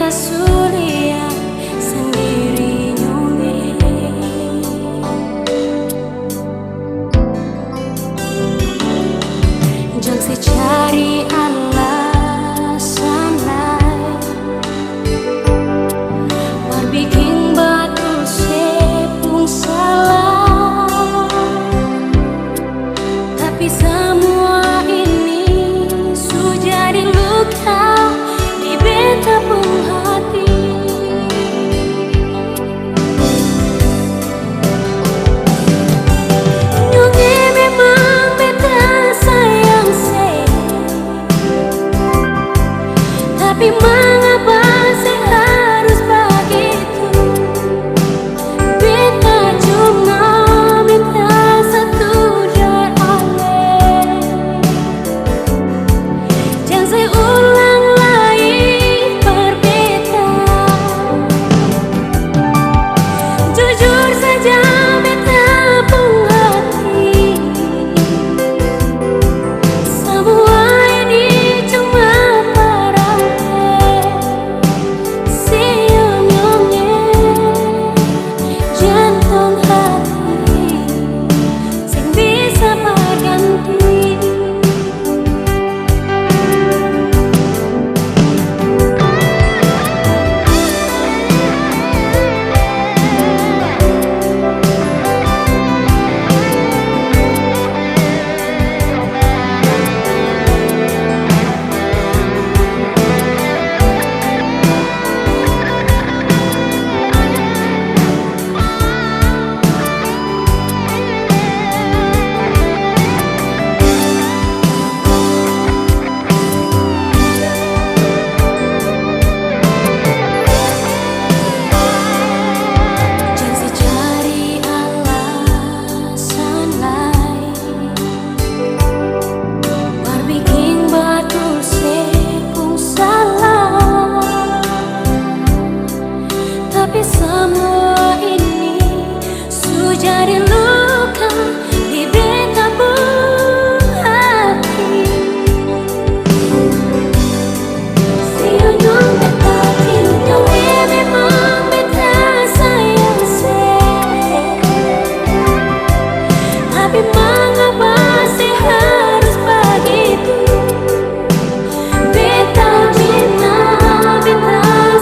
beta sulia sendiri nyume. Jang si cari alasan lain, war bikin batul sepung salah. Tapi semua ini sudah jadi luka di beta pun hati. Nyonge memang beta sayang se, tapi mengapa sih harus begitu? Beta cuma minta satu dan ale, jangan seulang lagi berbeda. Jujur saja beta pun hati, semua ini cuma paralel. Senyumnya jantung hati sing bisa berganti. Jangan si cari alasan lain, war bikin batul sepung salah. Tapi semua ini sudah jadi luka di beta pun hati. Senyum beta cinta, memang beta sayang se, tapi mengapa sih harus begitu? Beta minta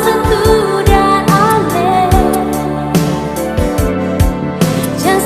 satu dan ale, jangan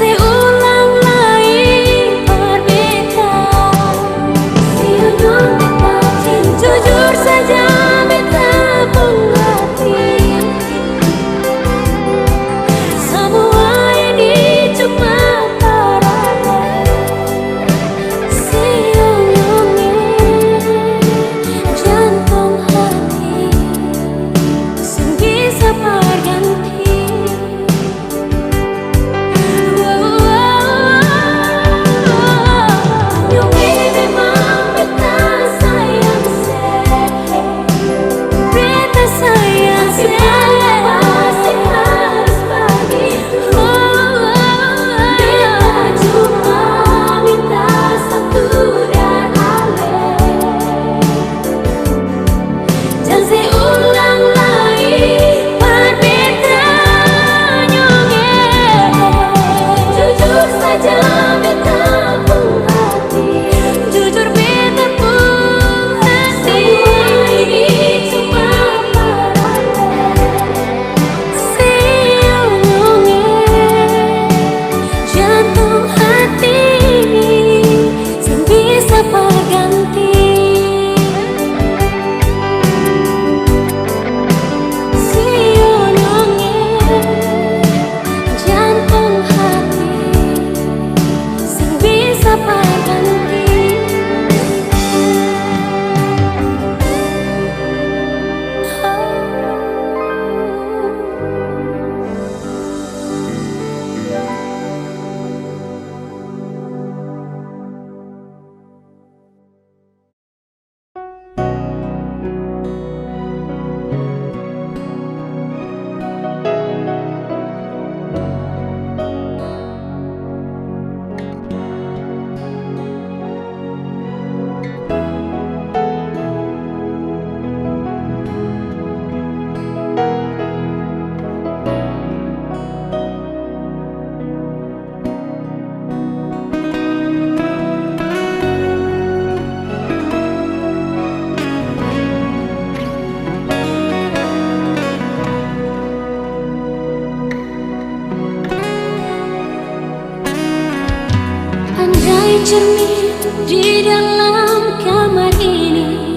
cermin di dalam kamar ini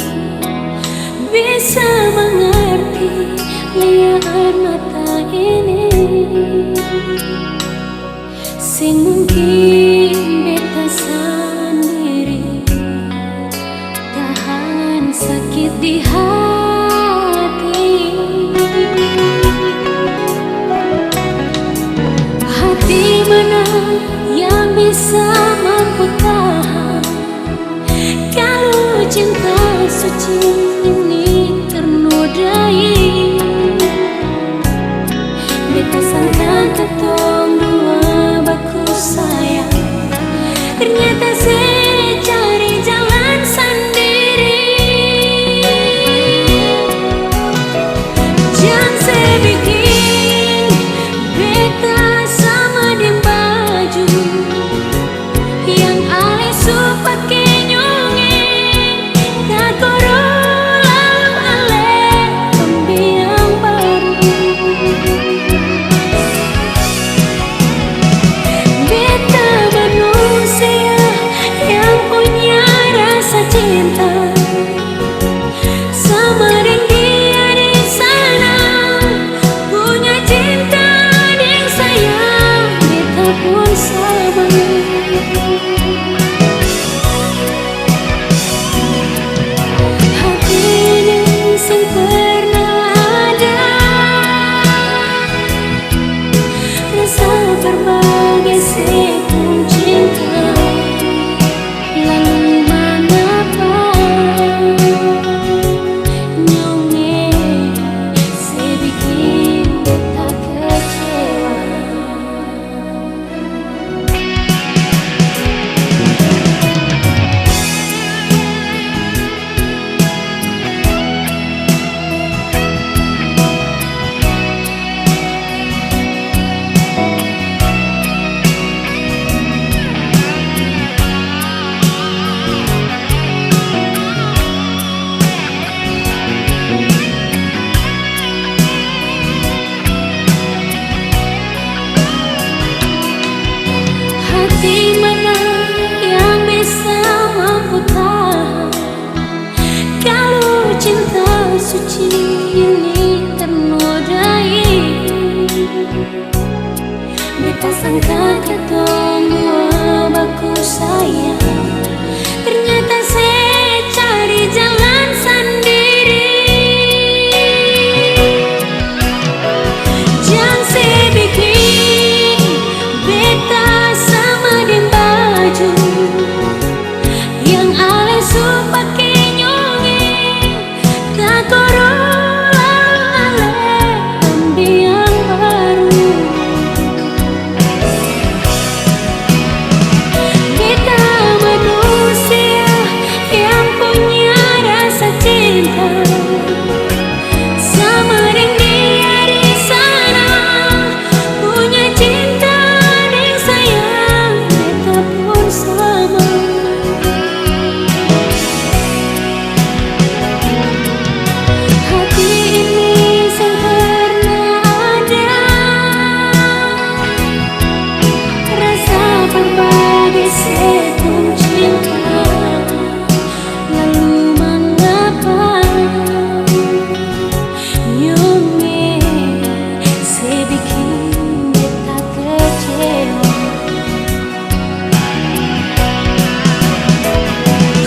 bisa mengerti liat mata ini. Sing mungkin beta sendiri tahan sakit di hati. Hati mana yang bisa mampu tahan kalau cinta suci ini ternodai. Beta sangka ketong dua baku sayang, ternyata saya cari jalan sendiri. Jangan saya bikin beta sama di baju yang ale supake nyongeng tak korolang ale pembiang baru. Beta manusia yang punya rasa cinta sama dengan dia di sana, punya cinta yang sayang beta pun sama. Hati ini sing pernah ada rasa berbagai sekung cinta, lalu mengapa nyongeng saya bikin beta kecewa. Hati mana yang bisa mampu tahan kalau cinta suci ini ternodai. Beta sangka ketong dua baku sayang, ternyata saya cari jalan sendiri. Jangan saya bikin beta sama di baju yang ale supake nyongeng tak korolang ale pembiang baru. Beta manusia yang punya rasa cinta sama dengan dia di sana, punya cinta yang sayang beta pun sama. Hati ini sing pernah ada rasa berbagai sekung cinta, lalu mengapa nyongeng saya bikin beta kecewa.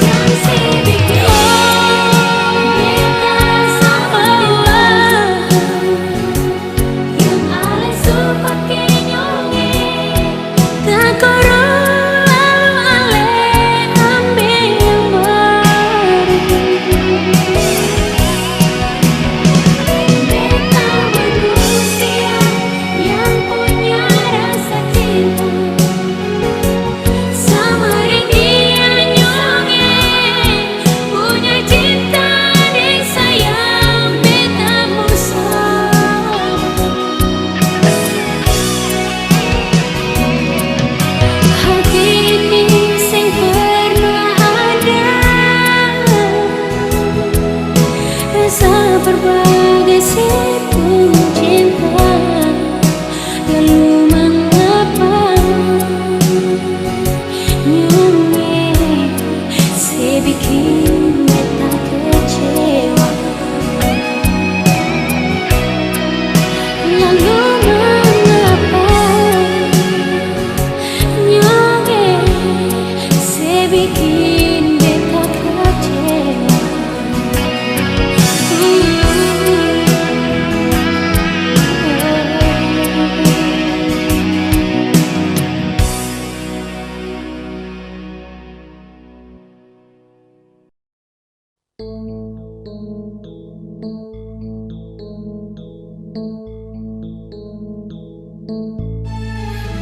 Jangan saya bikin beta sama yang ale supake nyongeng tak korolang ale ambil yang baru. Beta manusia yang punya rasa cinta sama dengan dia nyongeng, punya cinta yang sayang beta pun sama.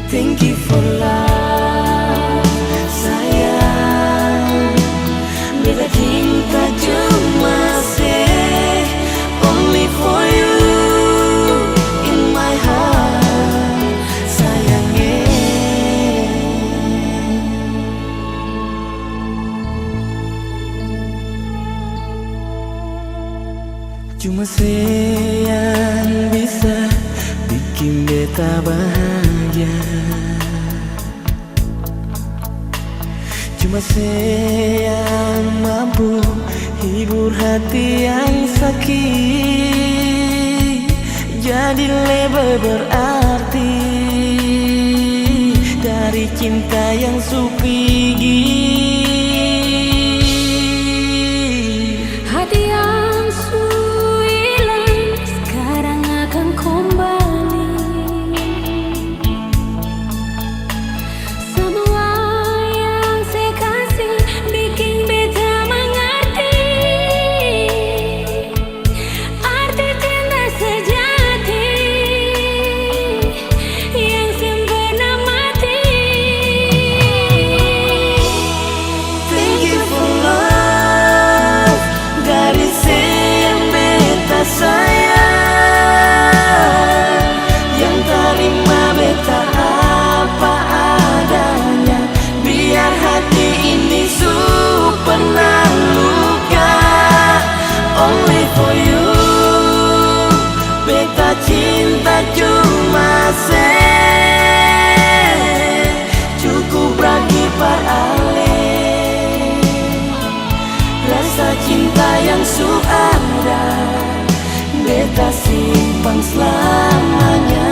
Thank you for love, sayang. Beta cinta cuma say only for you in my heart, sayangnya. Cuma say yang bisa bikin beta bahagia. Cuma say yang mampu hibur hati yang sakit, jadi lebih berarti dari cinta yang supigi. Hati yang hilang sekarang akan kembali. Semua yang saya kasih bikin beta mengerti arti cinta sejati yang sempurna mati. Thank you for love, dari yang beta sayang, yang terima beta apa adanya. Biar hati ini pernah luka, only for you. Beta cinta cuma say cukup berkibar alih. Rasa cinta yang ada, beta simpan selamanya.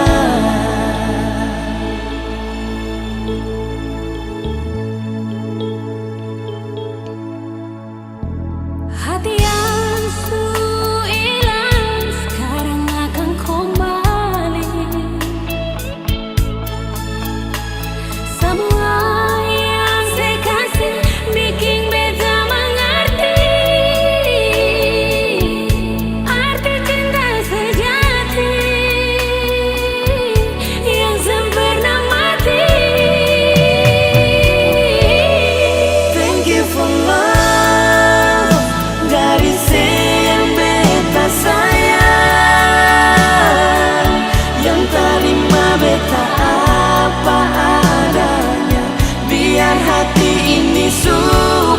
Hati yang hilang sekarang akan kembali. Semua yang saya kasih bikin beta mengerti arti cinta sejati yang sempurna mati. Thank you for love, dari yang beta sayang, yang terima beta apa adanya. Biar hati ini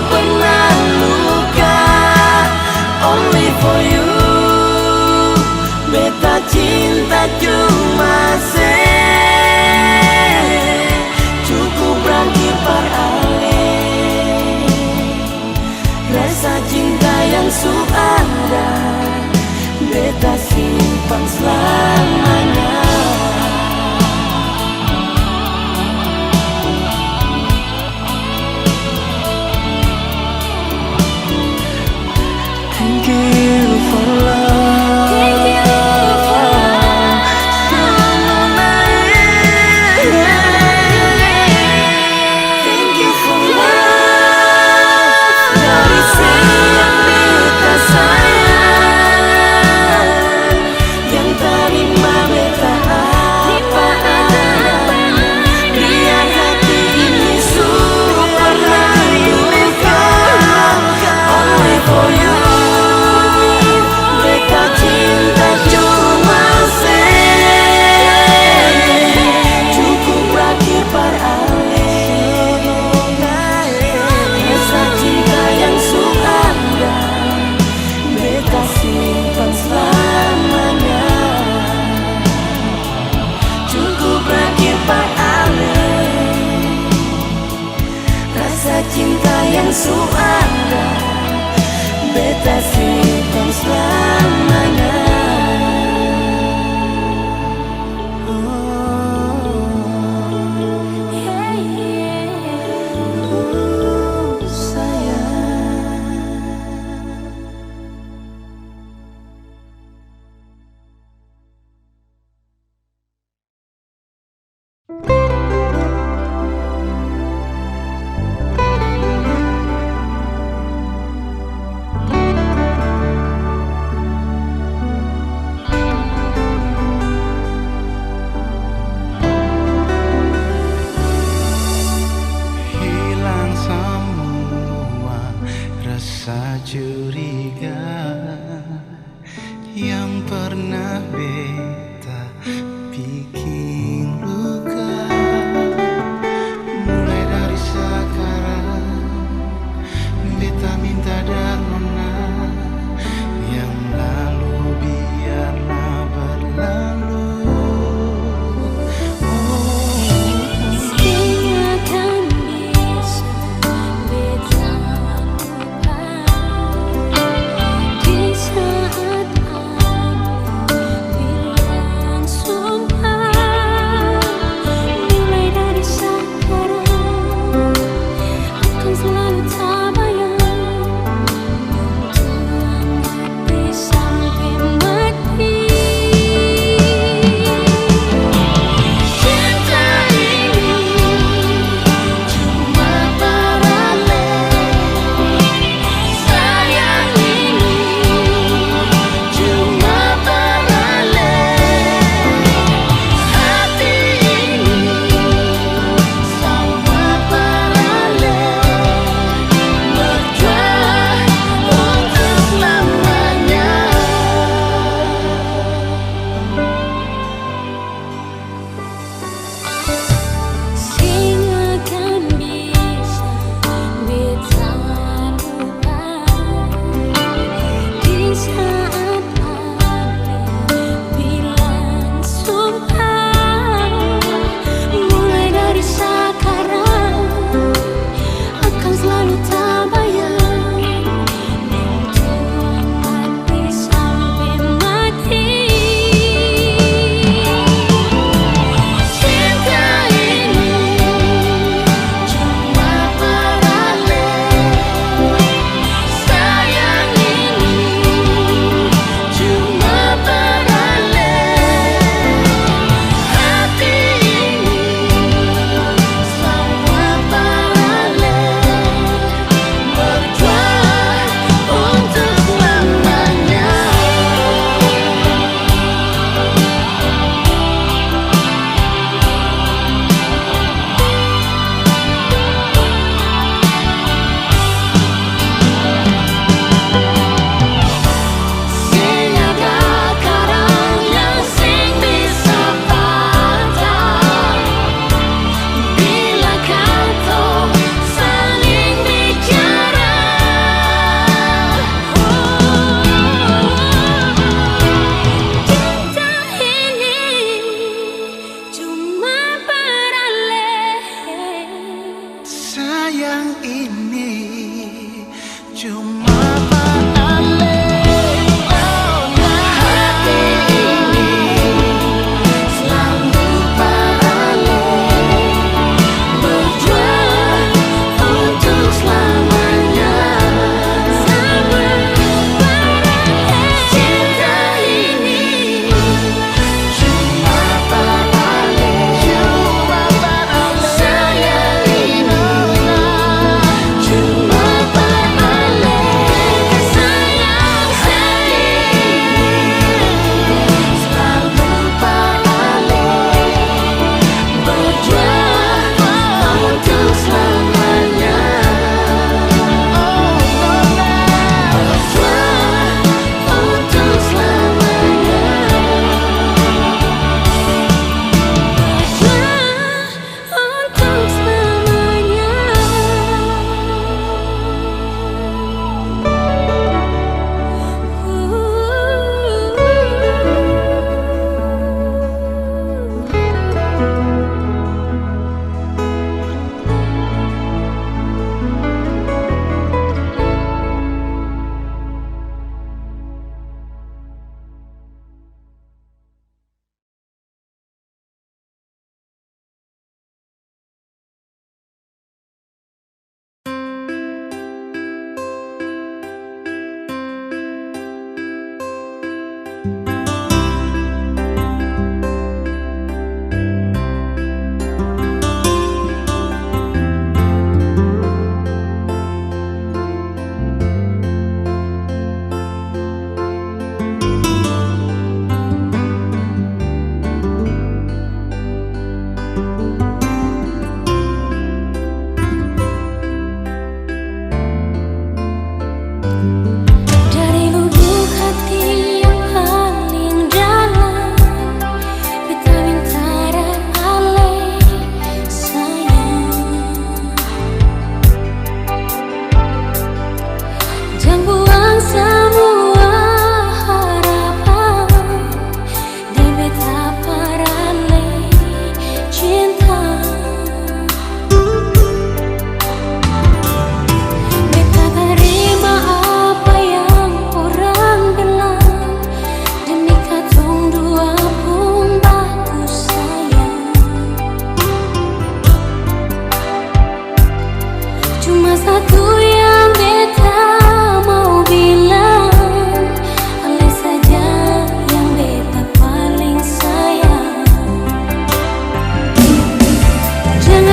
pernah luka, only for you. Beta cinta cuma say cukup berkibar alih. Rasa cinta yang ada, beta simpan selamanya. Thank you for love. Thank you for love. Thank you for love, dari yang beta sayang, yang terima beta apa adanya. Biar hati ini pernah luka, only for you. Beta cinta cuma say cukup berkibar alih. Rasa cinta yang ada, beta simpan selamanya. Cukup berkibar alih. Rasa cinta yang ada, beta simpan selamanya.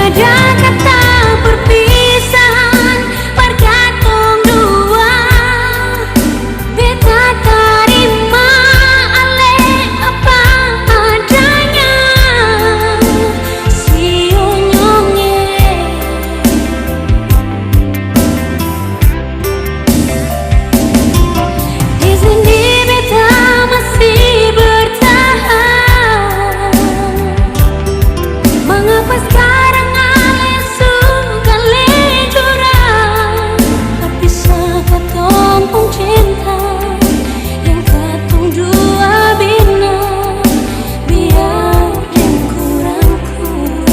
ada kata perpisahan bergantung dua. Beta terima ale apa adanya. Sionyongnya di sini beta masih bertahan. Mengapa sekarang ale suka lejuran, terpisah katong pun cinta yang katong dua bina, biar yang kurang-kurang.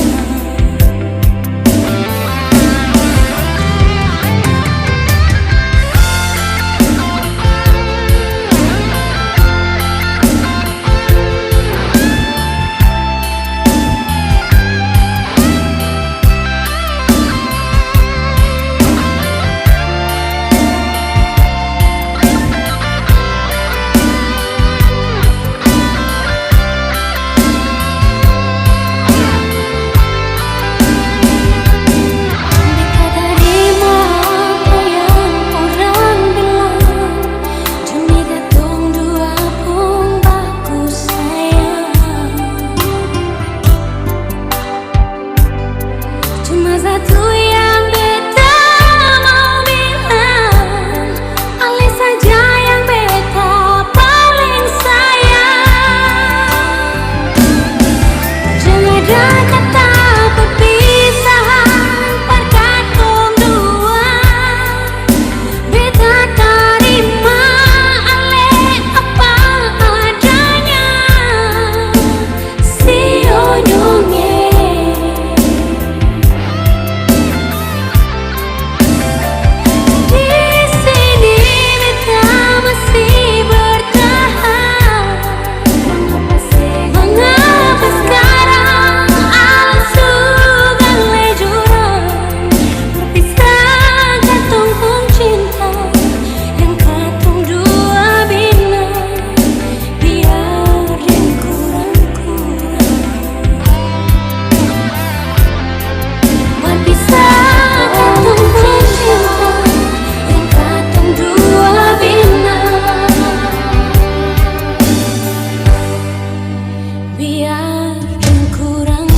Beta terima apa yang orang bilang, demi katong dua pun bagus sayang. Cuma satu yang beta mau bilang, ale saja yang beta paling sayang. Jangan ada kata perpisahan bergantung dua. Beta terima ale apa adanya. Sionyongnya di sini beta masih bertahan. Mengapa sekarang ale suka lejuran, terpisah katong pun cinta yang katong dua bina, biar yang kurang-kurang. Berpisah katong pun cinta yang katong dua bina, biar yang kurang-kurang.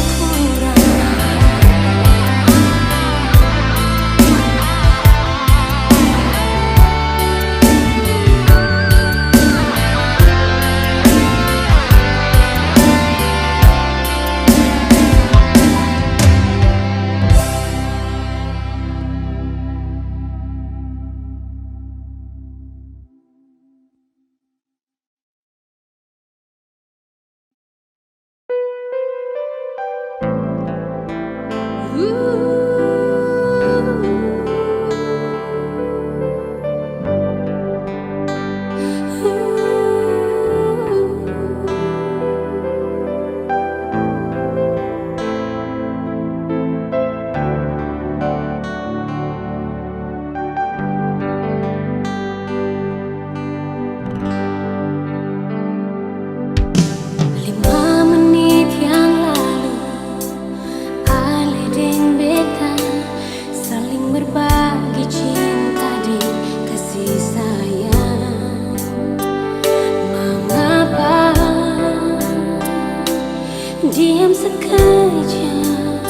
Diam sekejap,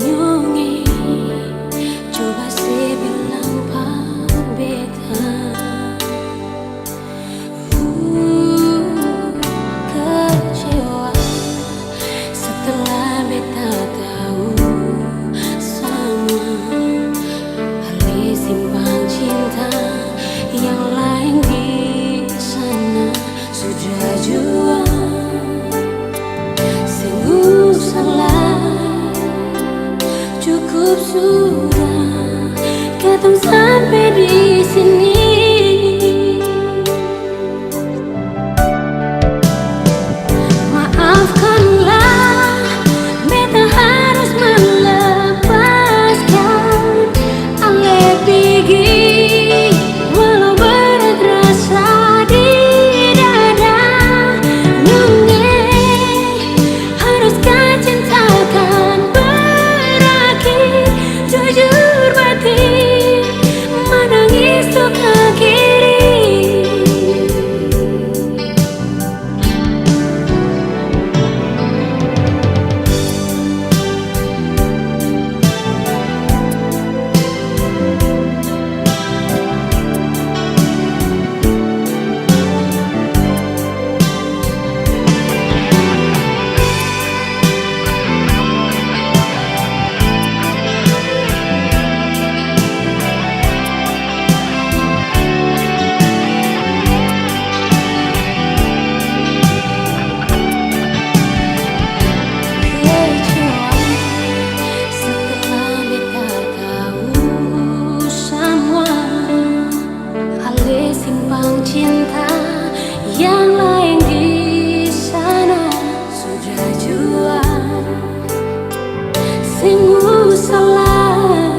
nyonge, coba saya bilang pada beta. Kecewa setelah beta tahu sama ale simpan cinta yang lain di sana sudah jual. Salah, cukup sudah katong sampai di sini. Maafkanlah, beta harus melepaskan ale pergi, walau berat rasa di dada. Nyonge, haruskah cintakan salah,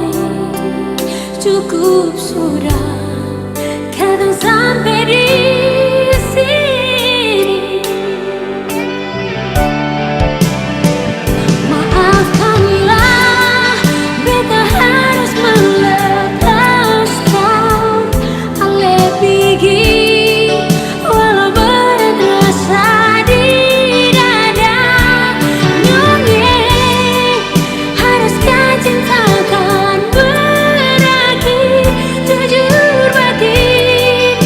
cukup sudah kadang sampai di sini. Maafkanlah, beta harus melepaskan ale pergi, walau berat rasa di dada. Nyonya, haruskah cinta kan berakhir? Jujur batin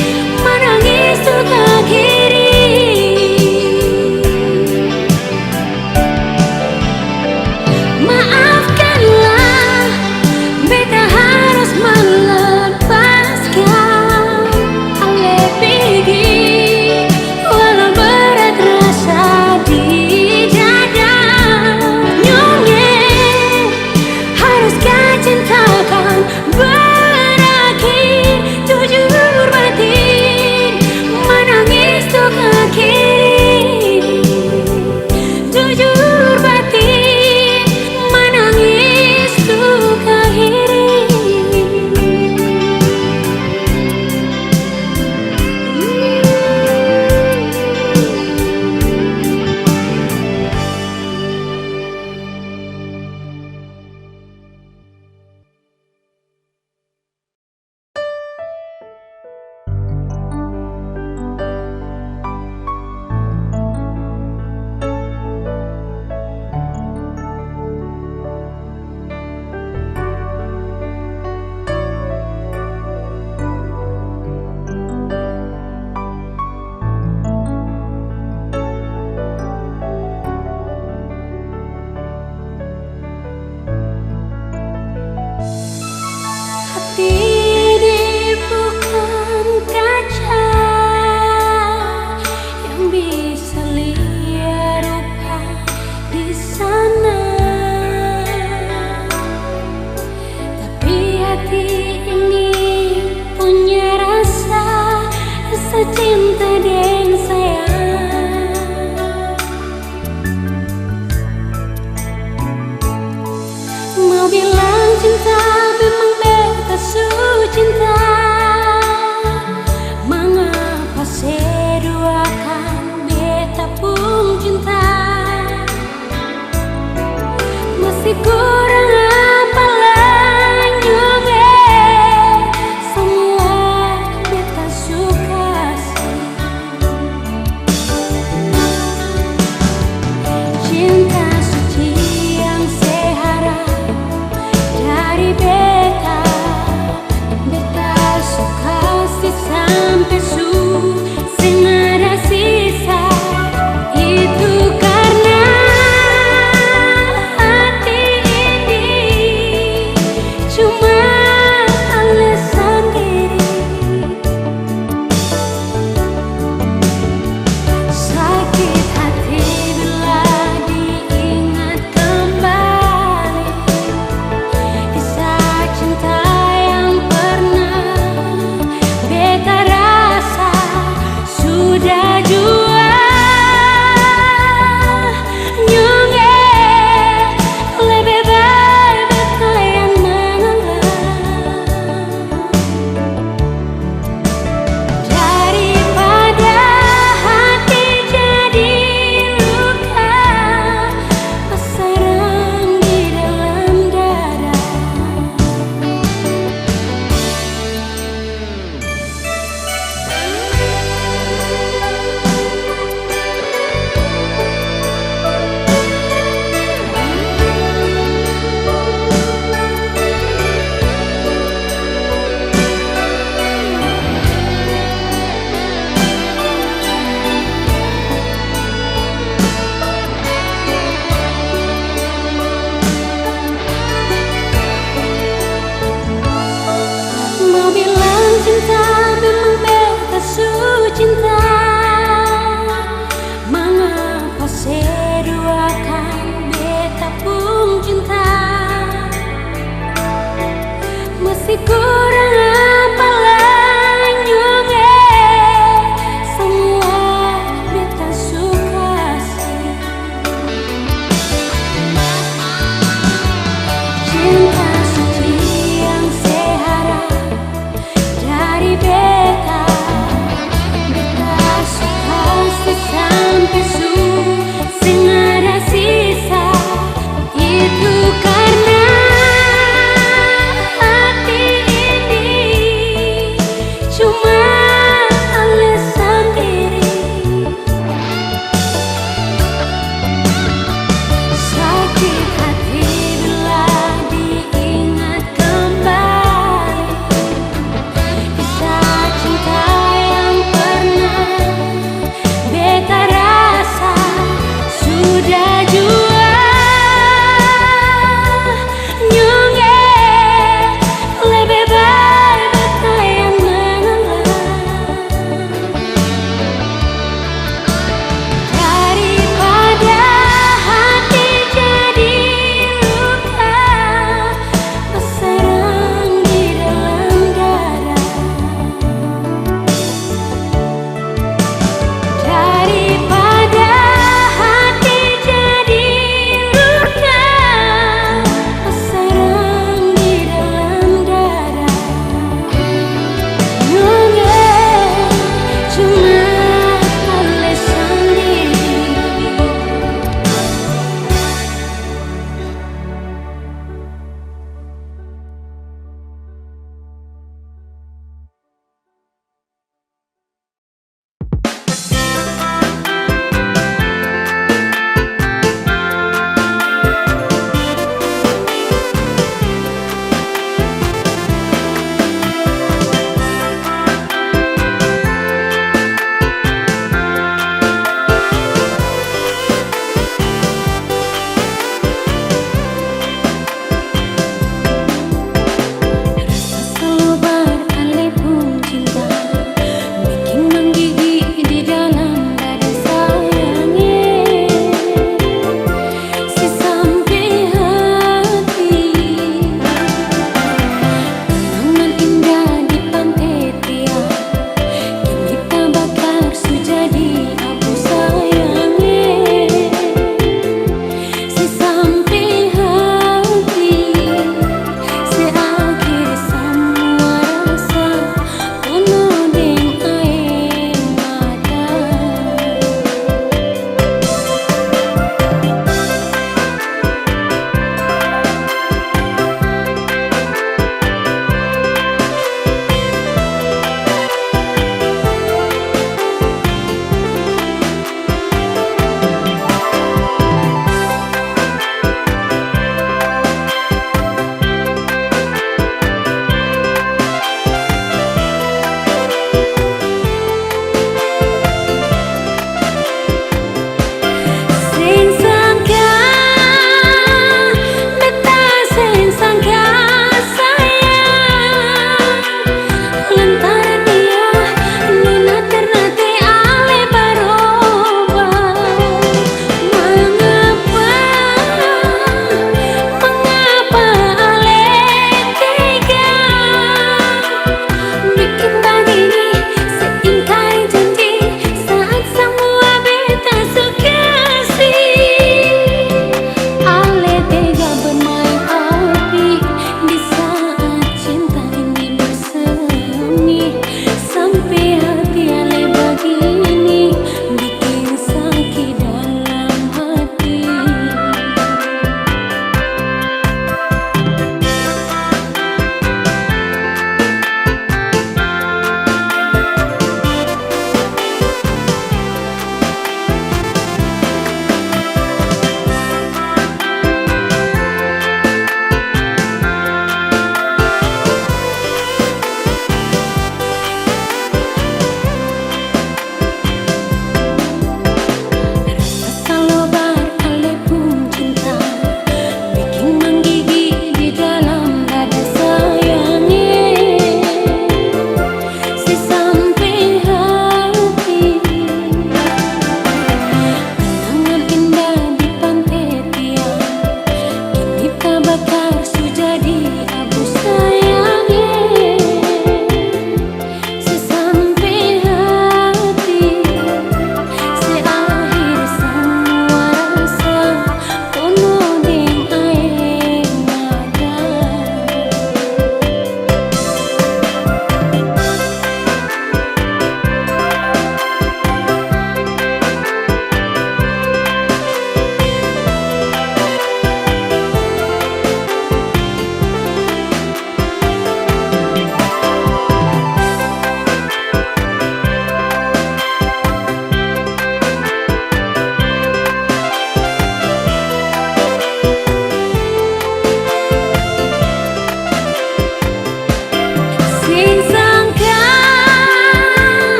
menangis untuk akhiri. Maafkanlah, beta harus melepaskan ale pergi, walau berat rasa di dada. Nyonya, haruskah cinta kan berakhir? Jujur batin menangis untuk akhiri. Jujur batin menangis untuk akhiri. Hati ini bukan kaca yang bisa lihat rupa di sana, tapi hati ini punya rasa cinta dan sayang. Mau bilang cinta memang beta cinta, mengapa seduakan beta pun cinta? Masih kurang apa lagi semua beta suka sih. Cinta suci yang seharap dari beta, beta suka sih sampai sing ada sisa. Itu karena hati ini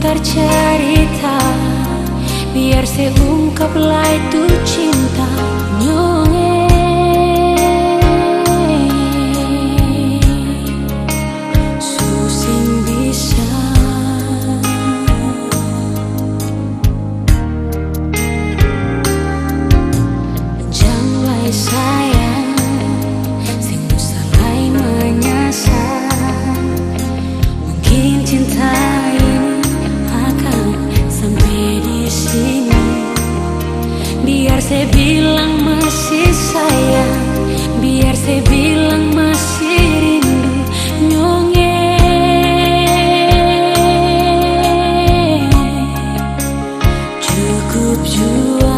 putar cerita, biar saya ungkaplah itu cinta. Nyonge susing bisa janglai sayang, sing salai menyasar. Mungkin cinta ini akan sampai di sini. Biar saya bilang masih sayang, biar saya bilang masih rindu. Nyonge cukup jua.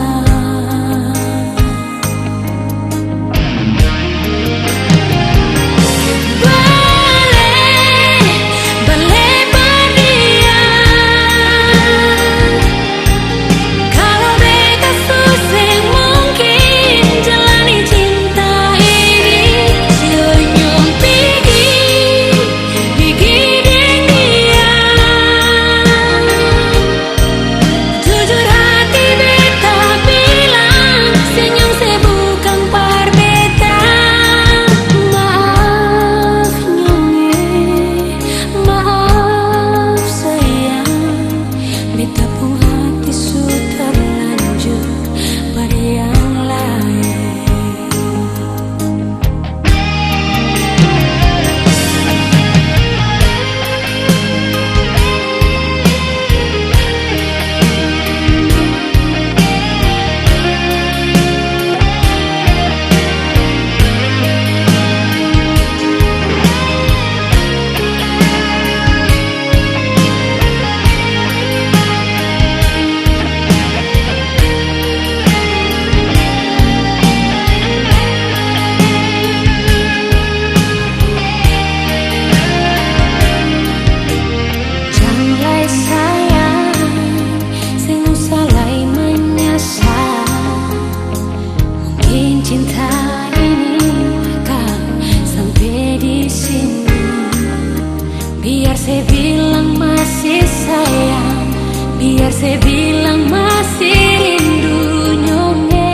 Cinta ini akan sampai di sini. Biar saya bilang masih sayang, biar saya bilang masih rindu. Nyonge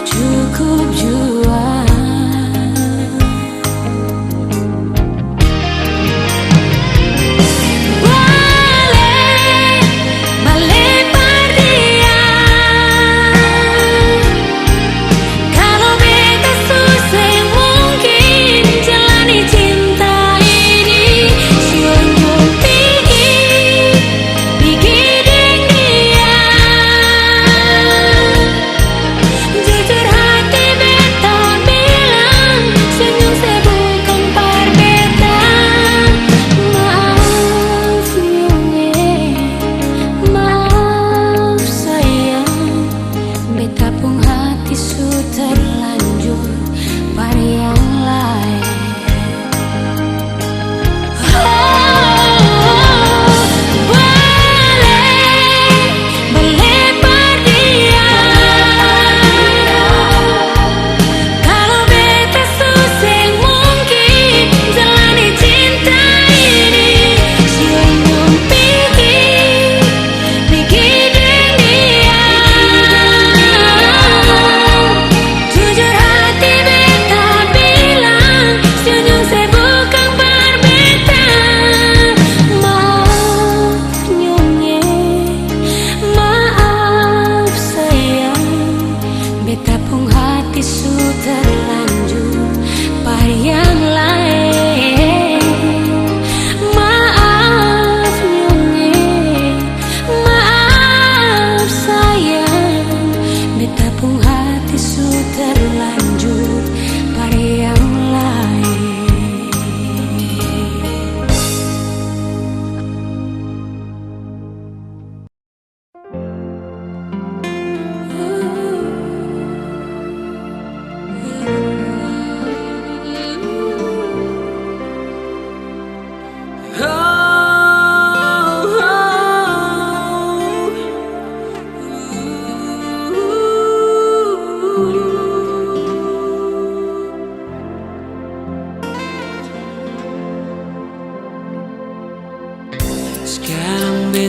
cukup jua. Cinta ini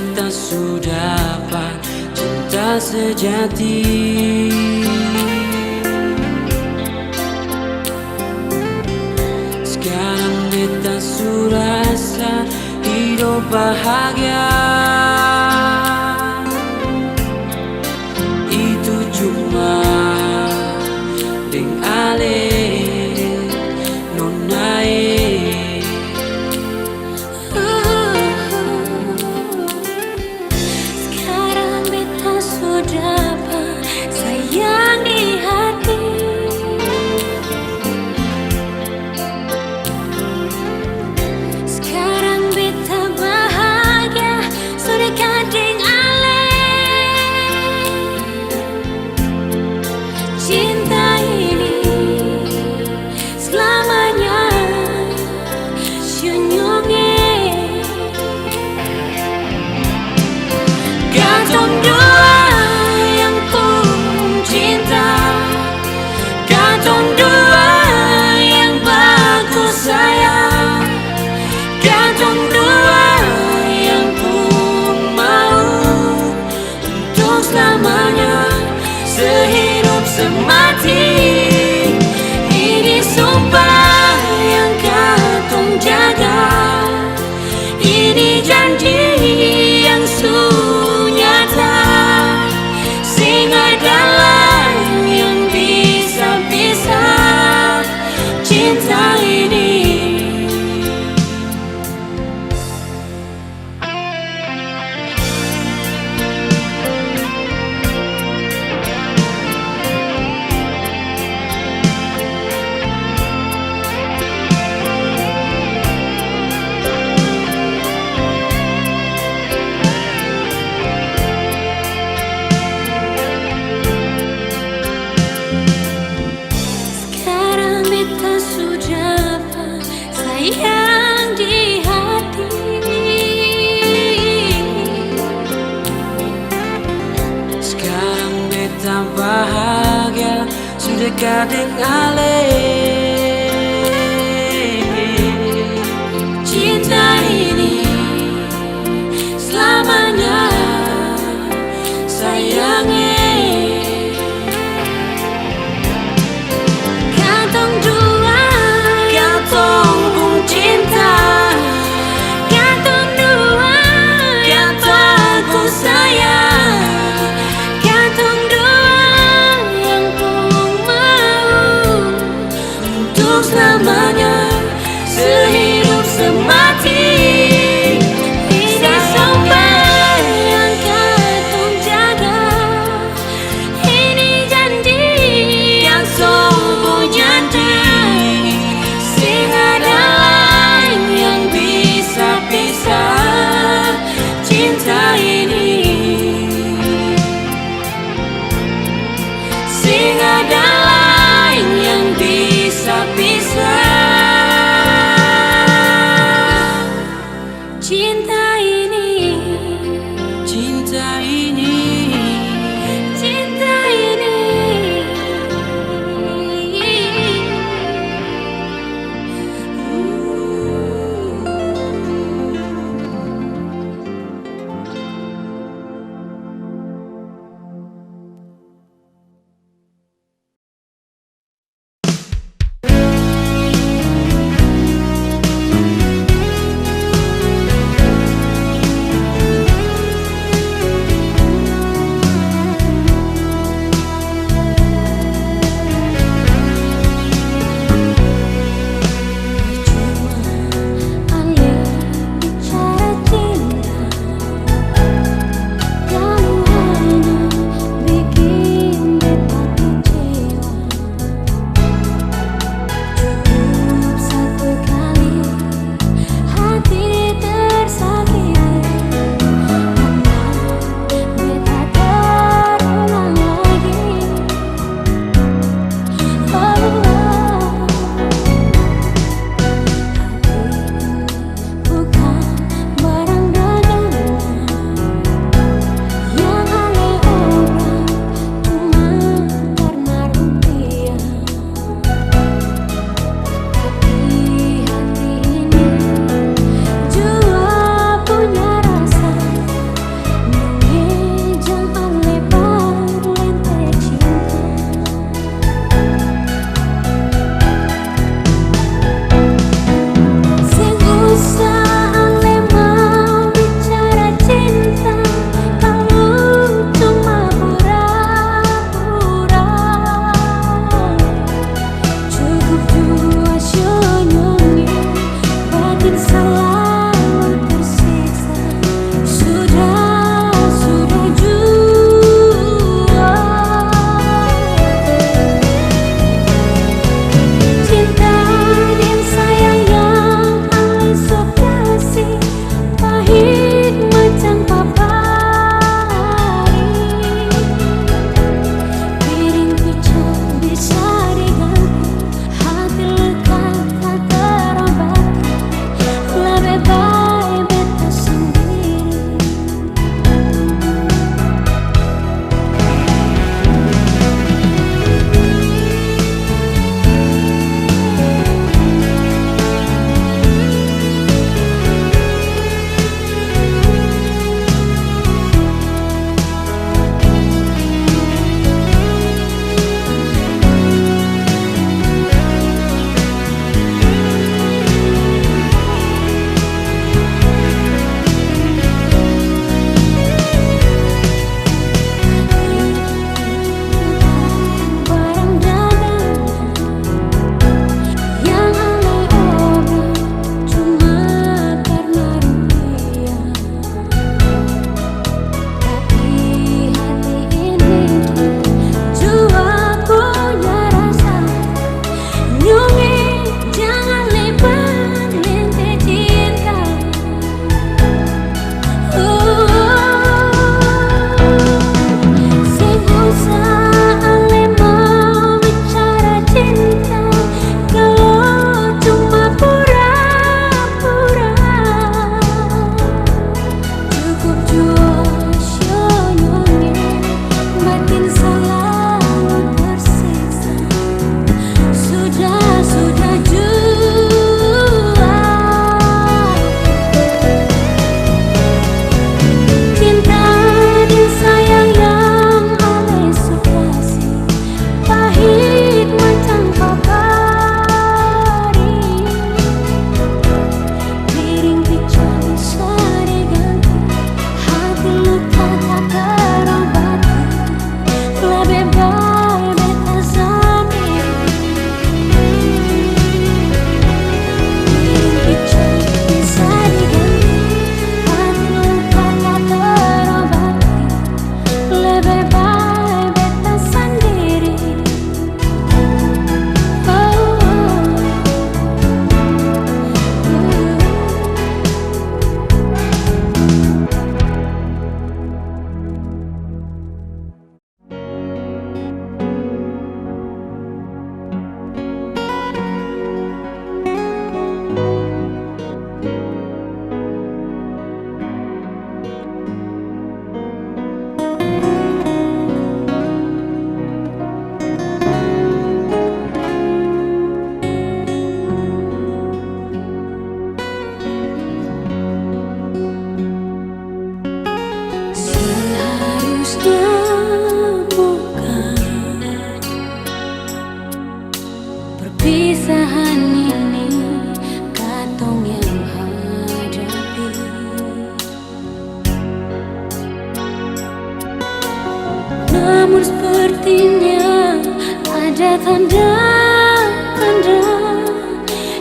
beta sudah dapat cinta sejati. Sekarang beta sudah rasa hidup bahagia. Itu cuma deng ale nonae. Sekarang beta sudah sayang di hati. Sekarang beta bahagia sudah kadang ale. Cinta ini selamanya senyumnya. Gantung dua yang pun cinta, gantung dua yang bagus sayang, gantung dua yang pun mau untuk selamanya, sehidup semati. Ini sumpah yang katong jaga, ini janji yang nyata, sing adalah yang bisa cinta ini. Sekarang beta sudah sayang di hati. Sekarang beta bahagia sudah kadang ale. Cinta ini selamanya sayangnya. Gantung dua, Katong pun cinta, gantung dua yang bagus sayang, gantung dua yang pun mau Namun sepertinya ada tanda-tanda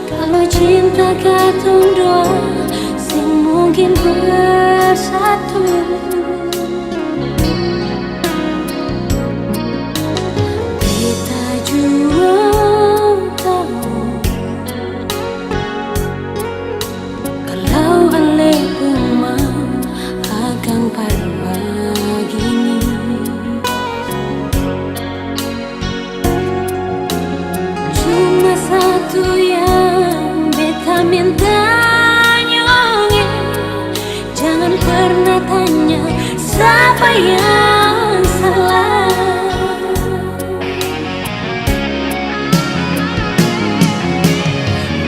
kalau cinta katong dua sing mungkin bersatu. Kita jua tahu kalau ale umam akan begini. Cuma satu yang beta minta nyonge, jangan pernah tanya siapa yang salah.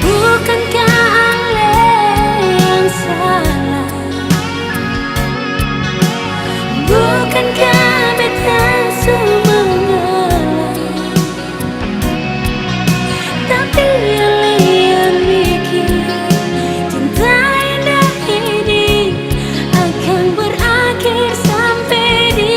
Bukankah ale yang salah? Bukankah beta semua mengalah? Tapi ale yang mikir cinta indah ini akan berakhir sampai di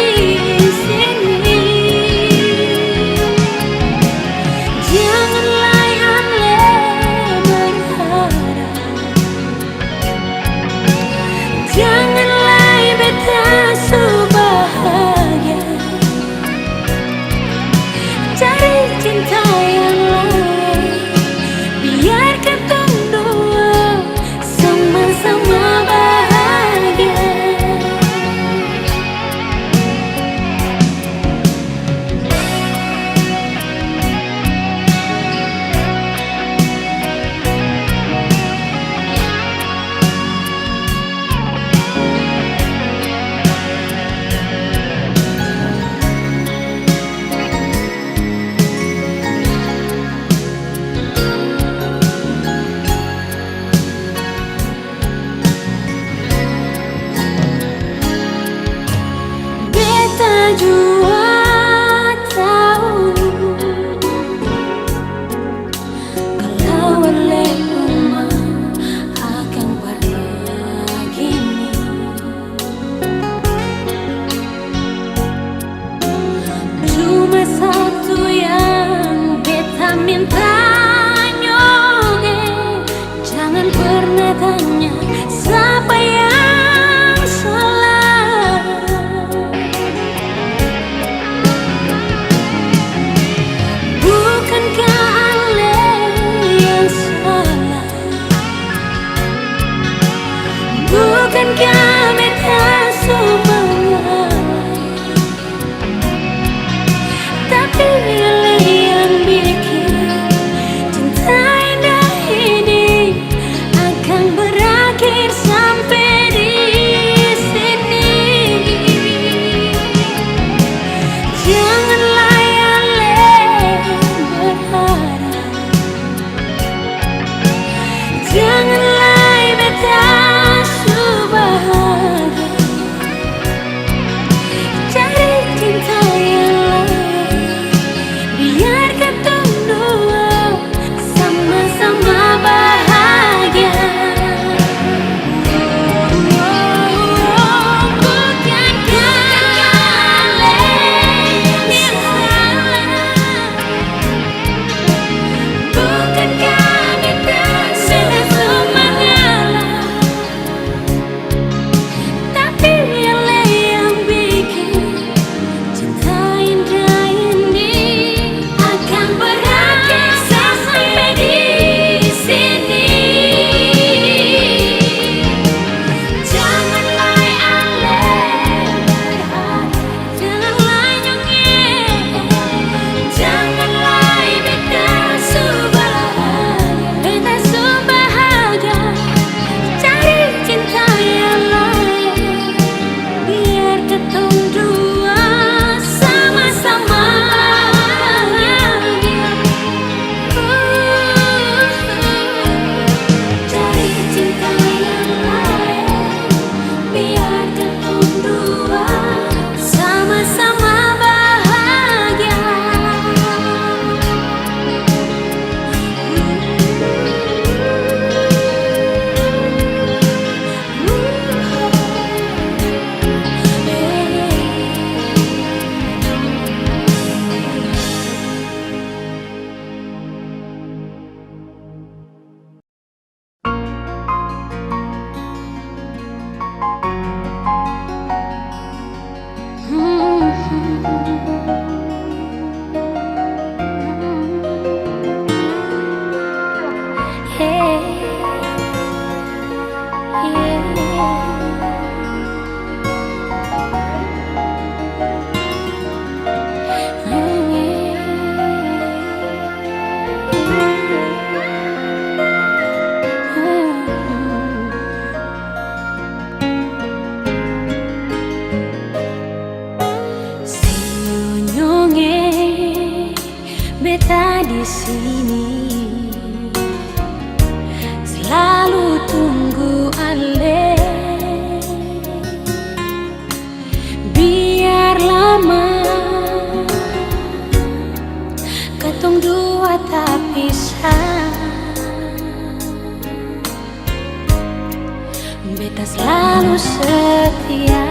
selalu setia.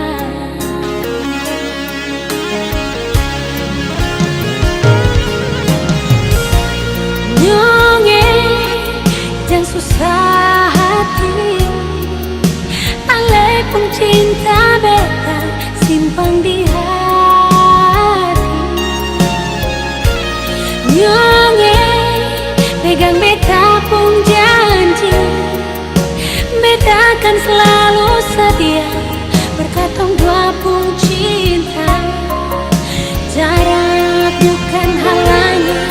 Yang susah hati, ale pun cinta beta simpan di hati. Nyonge pegang beta pun janji, beta akan selalu setia. Berkatong dua pun cinta, jarak bukan halangan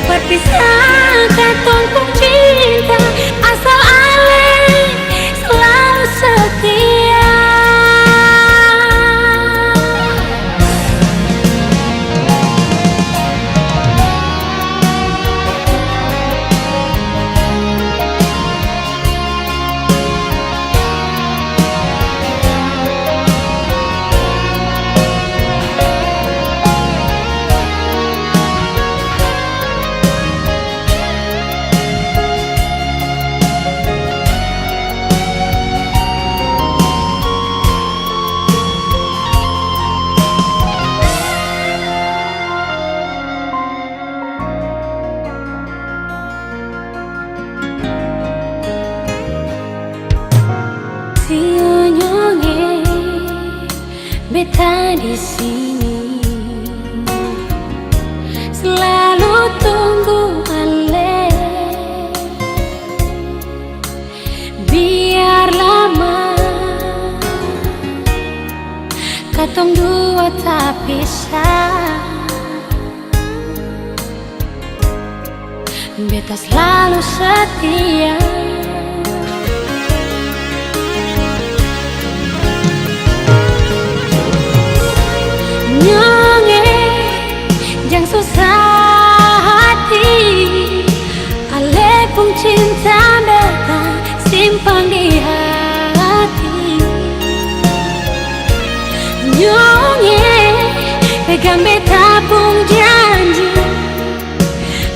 berpisah katong pun cinta, asal ale selalu setia. Nyonge beta di sini selalu tunggu ale, biar lama katong dua tak pisah. Beta selalu setia. Nyonge yang susah hati, ale pun cinta beta simpan di hati. Nyonge pegang beta pun janji,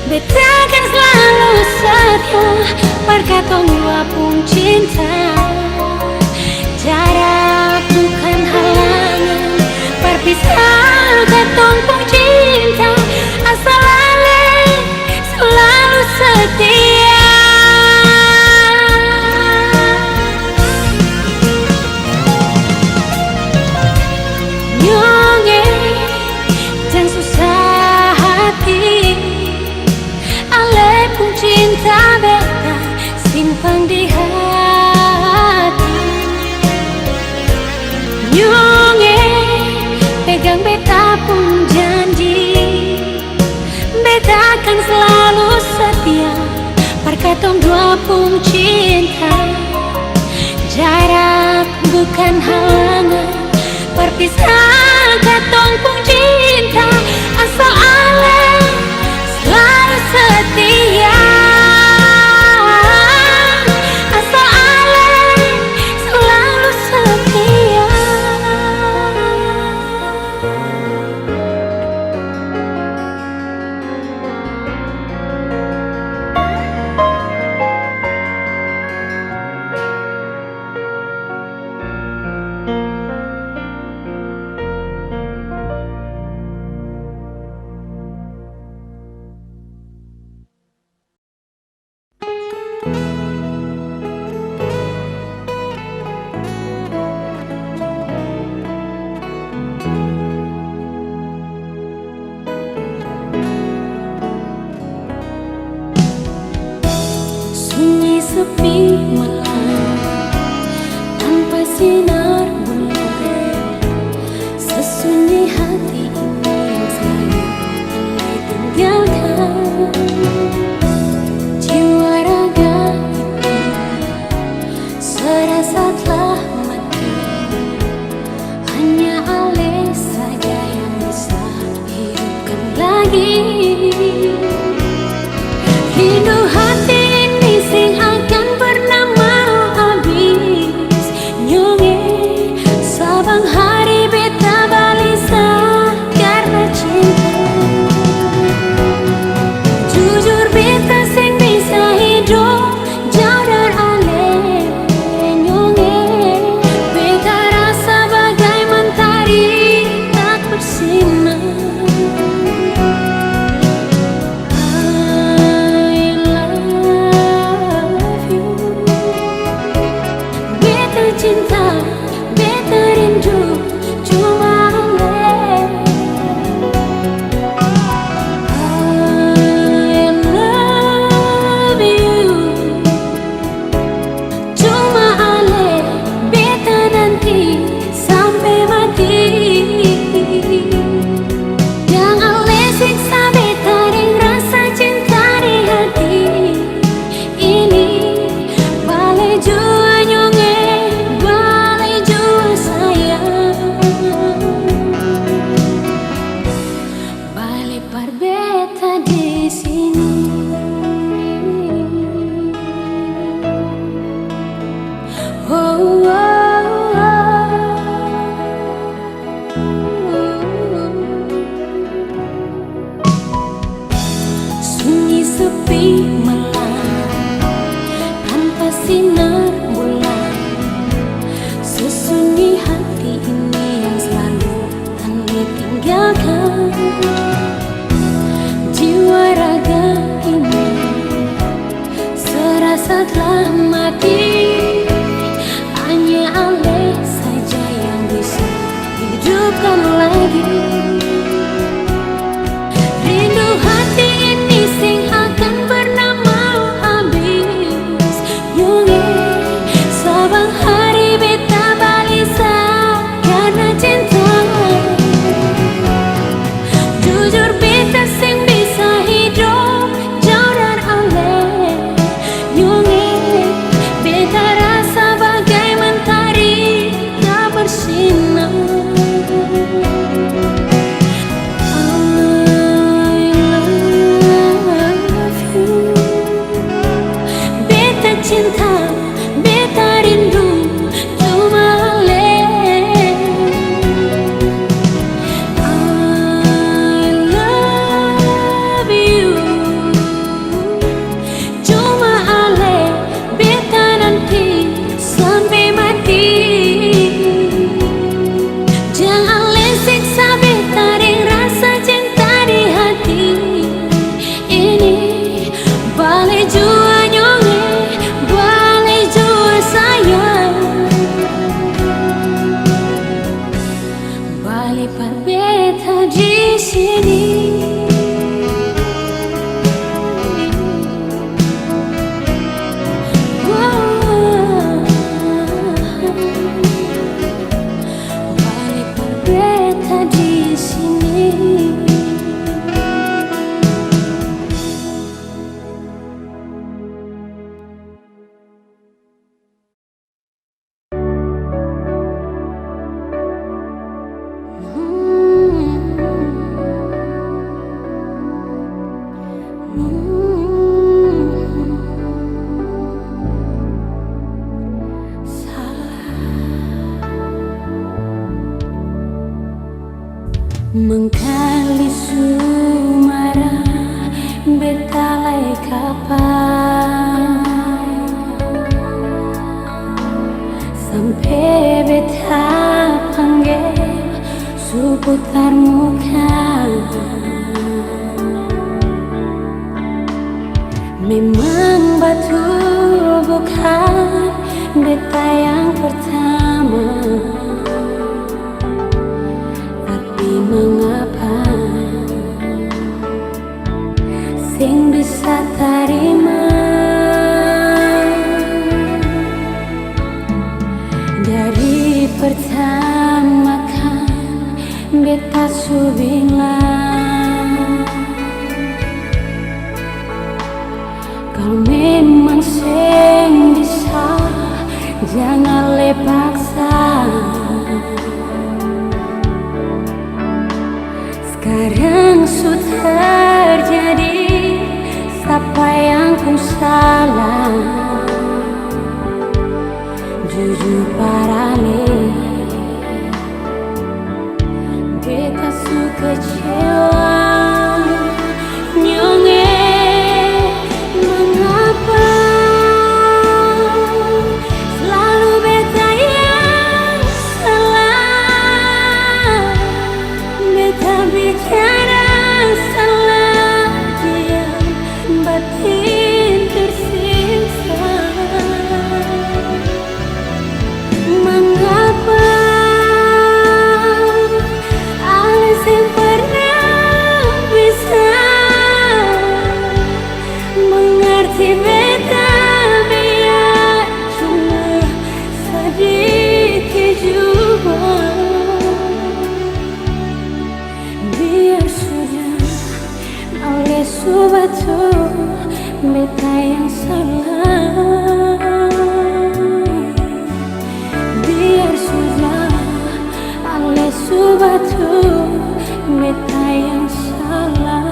beta akan selalu setia. Berkatong dua pun cinta, jarak bukan halangan berpisah katong pun cinta, asal ale selalu setia. Nyonge jangan susah hati, ale pun cinta beta simpan di hati. Nyonge pegang beta pun janji, beta akan selalu setia. Berkatong dua pun cinta, jarak bukan halangan berpisah katong pun cinta, asal ale selalu setia. Asal ale selalu setia. Sunyi sepi malam tanpa sinar bulan, sesunyi hati ini yang selalu kan ditinggalkan. Jiwa raga ini serasa telah mati, hanya Allah saja yang bisa hidupkan lagi. Rindu hati ini sing akan pernah mau habis, yunge sabang hari beta balisa karena cinta. Jujur beta sing bisa hidup jauh dari Allah, yunge beta rasa bagai mentari tak bersinar. Cinta, beta rindu cuma Allah. I love you, cuma Allah. Beta nanti sampai mati. Jangan Allah siksa beta dengan rasa cinta di hati ini. Balik jua nyonge, balik jua sayang, balik par beta di sini. Balik par beta di sini. Mengkali sumara beta lai kapan, sampai beta panggil seputar muka. Memang betul bukan beta yang pertama, tapi mengapa sing bisa terima dari pertama kan beta su bilang, kalau memang sing bisa jangan lepaksa. Sekarang sudah terjadi, siapa yang ku salah? Jujur parale, beta su kecewa. Nyonge, mengapa selalu beta yang salah? Beta bicara salah, diam batin tersiksa. Mengapa alis yang pernah bisa mengerti beta, biar cuma sedikit juga. Biar sudah oleh subatu beta yang salah. Biar sudah oleh subatu beta yang salah.